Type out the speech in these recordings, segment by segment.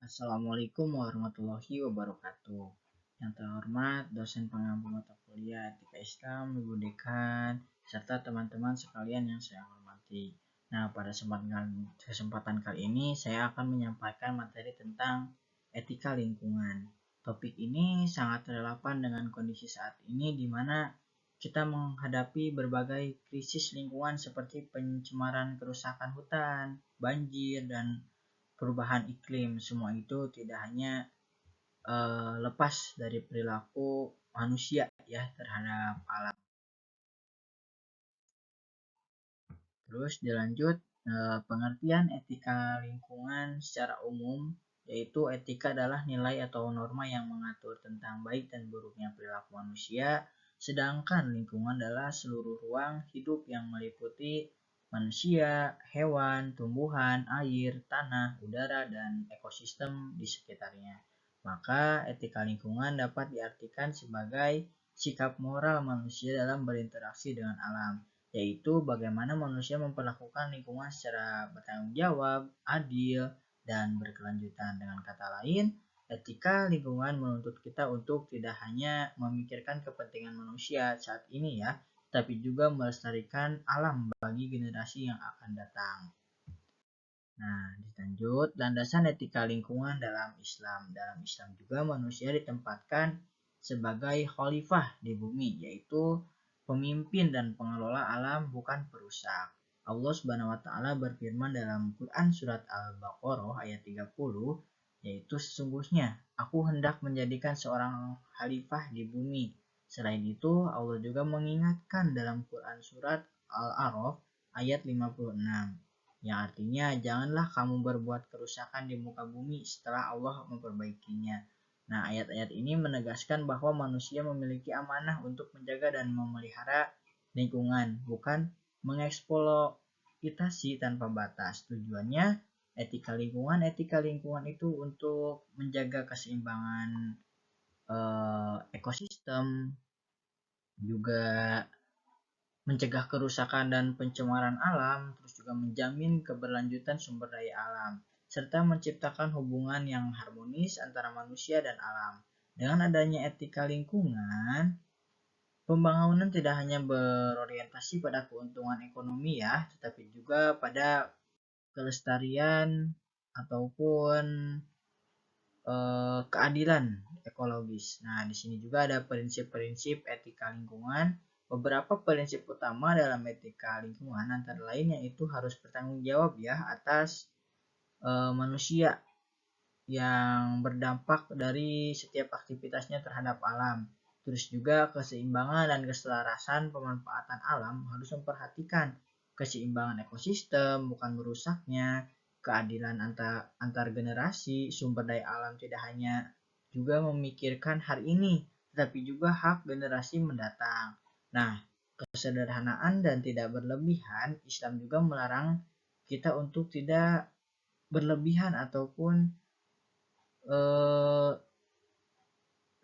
Assalamualaikum warahmatullahi wabarakatuh. Yang terhormat dosen pengampu mata kuliah Etika Islam, Ibu Dekan, serta teman-teman sekalian yang saya hormati. Nah, pada kesempatan kali ini saya akan menyampaikan materi tentang etika lingkungan. Topik ini sangat relevan dengan kondisi saat ini di mana kita menghadapi berbagai krisis lingkungan seperti pencemaran kerusakan hutan, banjir, dan perubahan iklim. Semua itu tidak hanya lepas dari perilaku manusia ya terhadap alam. Terus dilanjut, pengertian etika lingkungan secara umum, yaitu etika adalah nilai atau norma yang mengatur tentang baik dan buruknya perilaku manusia, sedangkan lingkungan adalah seluruh ruang hidup yang meliputi manusia, hewan, tumbuhan, air, tanah, udara, dan ekosistem di sekitarnya. Maka etika lingkungan dapat diartikan sebagai sikap moral manusia dalam berinteraksi dengan alam, yaitu bagaimana manusia memperlakukan lingkungan secara bertanggung jawab, adil, dan berkelanjutan. Dengan kata lain, etika lingkungan menuntut kita untuk tidak hanya memikirkan kepentingan manusia saat ini ya, tapi juga melestarikan alam bagi generasi yang akan datang. Nah, dilanjut, landasan etika lingkungan dalam Islam. Dalam Islam juga manusia ditempatkan sebagai khalifah di bumi, yaitu pemimpin dan pengelola alam, bukan perusak. Allah Subhanahu wa taala berfirman dalam Quran surat Al-Baqarah ayat 30, yaitu sesungguhnya aku hendak menjadikan seorang khalifah di bumi. Selain itu, Allah juga mengingatkan dalam Quran surat Al-A'raf ayat 56, yang artinya janganlah kamu berbuat kerusakan di muka bumi setelah Allah memperbaikinya. Nah, ayat-ayat ini menegaskan bahwa manusia memiliki amanah untuk menjaga dan memelihara lingkungan, bukan mengeksploitasi tanpa batas. Tujuannya etika lingkungan itu untuk menjaga keseimbangan ekosistem, juga mencegah kerusakan dan pencemaran alam, terus juga menjamin keberlanjutan sumber daya alam, serta menciptakan hubungan yang harmonis antara manusia dan alam. Dengan adanya etika lingkungan, pembangunan tidak hanya berorientasi pada keuntungan ekonomi ya, tetapi juga pada kelestarian ataupun keadilan ekologis. Nah, di sini juga ada prinsip-prinsip etika lingkungan. Beberapa prinsip utama dalam etika lingkungan antara lain yaitu harus bertanggung jawab ya atas manusia yang berdampak dari setiap aktivitasnya terhadap alam. Terus juga keseimbangan dan keselarasan pemanfaatan alam harus memperhatikan keseimbangan ekosistem, bukan merusaknya, keadilan antar generasi, sumber daya alam tidak hanya juga memikirkan hari ini, tetapi juga hak generasi mendatang. Nah, kesederhanaan dan tidak berlebihan, Islam juga melarang kita untuk tidak berlebihan ataupun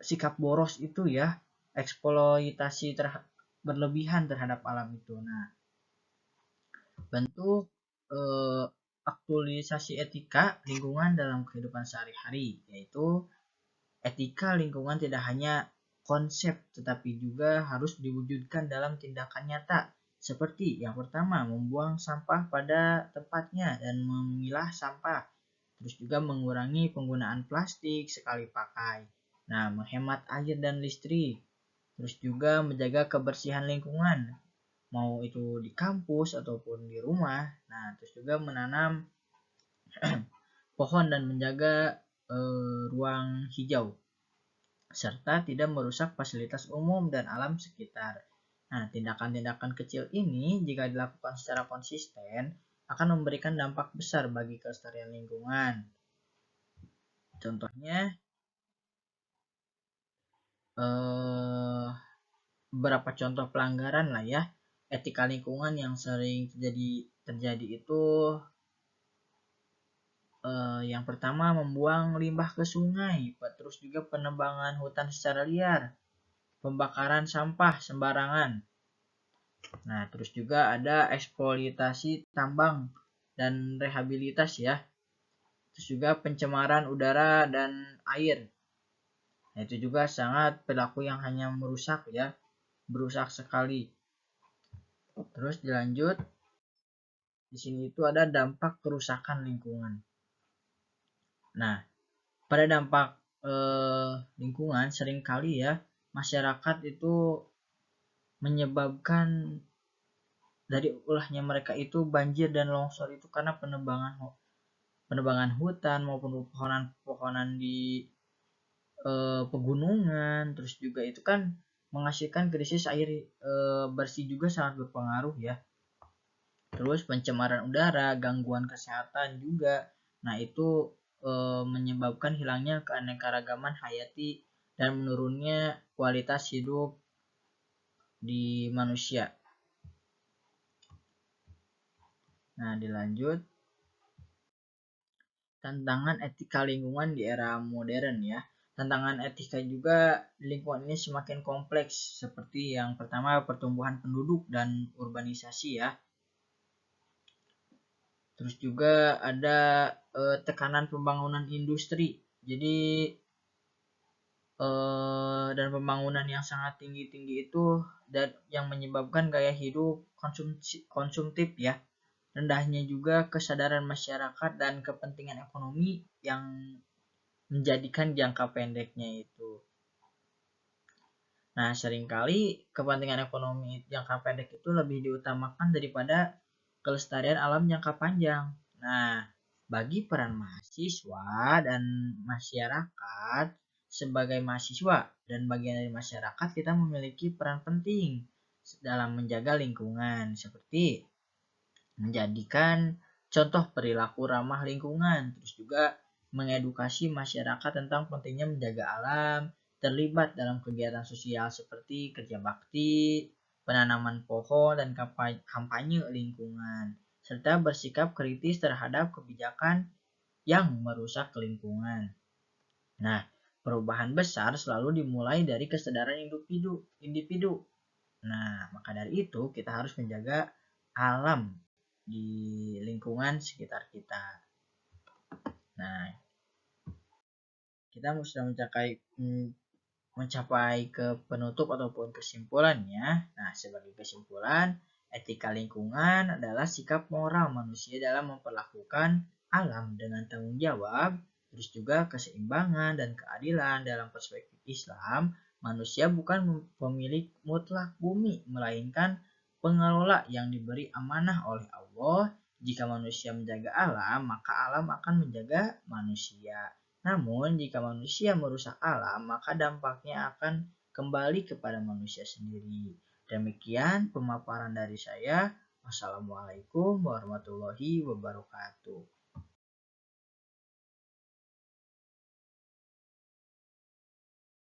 sikap boros itu ya, eksploitasi berlebihan terhadap alam itu. Nah, bentuk aktualisasi etika lingkungan dalam kehidupan sehari-hari, yaitu etika lingkungan tidak hanya konsep tetapi juga harus diwujudkan dalam tindakan nyata, seperti yang pertama membuang sampah pada tempatnya dan memilah sampah, terus juga mengurangi penggunaan plastik sekali pakai, nah menghemat air dan listrik, terus juga menjaga kebersihan lingkungan, mau itu di kampus ataupun di rumah. Nah, terus juga menanam pohon dan menjaga ruang hijau, serta tidak merusak fasilitas umum dan alam sekitar. Nah, tindakan-tindakan kecil ini jika dilakukan secara konsisten akan memberikan dampak besar bagi kelestarian lingkungan. Contohnya, beberapa contoh pelanggaran lah ya etika lingkungan yang sering terjadi itu yang pertama membuang limbah ke sungai, terus juga penebangan hutan secara liar, pembakaran sampah sembarangan. Nah, terus juga ada eksploitasi tambang dan rehabilitas ya. Terus juga pencemaran udara dan air. Nah, itu juga sangat perilaku yang hanya merusak ya, berusak sekali. Terus dilanjut, di sini itu ada dampak kerusakan lingkungan. Nah, pada dampak lingkungan seringkali ya masyarakat itu menyebabkan dari ulahnya mereka itu banjir dan longsor itu karena penebangan hutan maupun pepohonan di pegunungan. Terus juga itu kan menghasilkan krisis air bersih juga sangat berpengaruh ya. Terus pencemaran udara, gangguan kesehatan juga. Nah, itu menyebabkan hilangnya keanekaragaman hayati dan menurunnya kualitas hidup di manusia. Nah, dilanjut. Tantangan etika lingkungan di era modern ya. Tantangan etika juga lingkungan ini semakin kompleks, seperti yang pertama pertumbuhan penduduk dan urbanisasi ya. Terus juga ada tekanan pembangunan industri. Jadi dan pembangunan yang sangat tinggi-tinggi itu dan yang menyebabkan gaya hidup konsumtif ya. Rendahnya juga kesadaran masyarakat dan kepentingan ekonomi yang menjadikan jangka pendeknya itu. Nah, seringkali kepentingan ekonomi jangka pendek itu lebih diutamakan daripada kelestarian alam jangka panjang. Nah, bagi peran mahasiswa dan masyarakat, sebagai mahasiswa dan bagian dari masyarakat, kita memiliki peran penting dalam menjaga lingkungan, seperti menjadikan contoh perilaku ramah lingkungan, terus juga mengedukasi masyarakat tentang pentingnya menjaga alam, terlibat dalam kegiatan sosial seperti kerja bakti, penanaman pohon, dan kampanye lingkungan, serta bersikap kritis terhadap kebijakan yang merusak lingkungan. Nah, perubahan besar selalu dimulai dari kesadaran individu. Nah, maka dari itu kita harus menjaga alam di lingkungan sekitar kita. Nah, kita sudah mencapai ke penutup ataupun kesimpulannya. Nah, sebagai kesimpulan, etika lingkungan adalah sikap moral manusia dalam memperlakukan alam dengan tanggung jawab, terus juga keseimbangan dan keadilan. Dalam perspektif Islam, manusia bukan pemilik mutlak bumi, melainkan pengelola yang diberi amanah oleh Allah. Jika manusia menjaga alam, maka alam akan menjaga manusia. Namun, jika manusia merusak alam, maka dampaknya akan kembali kepada manusia sendiri. Demikian pemaparan dari saya. Wassalamualaikum warahmatullahi wabarakatuh.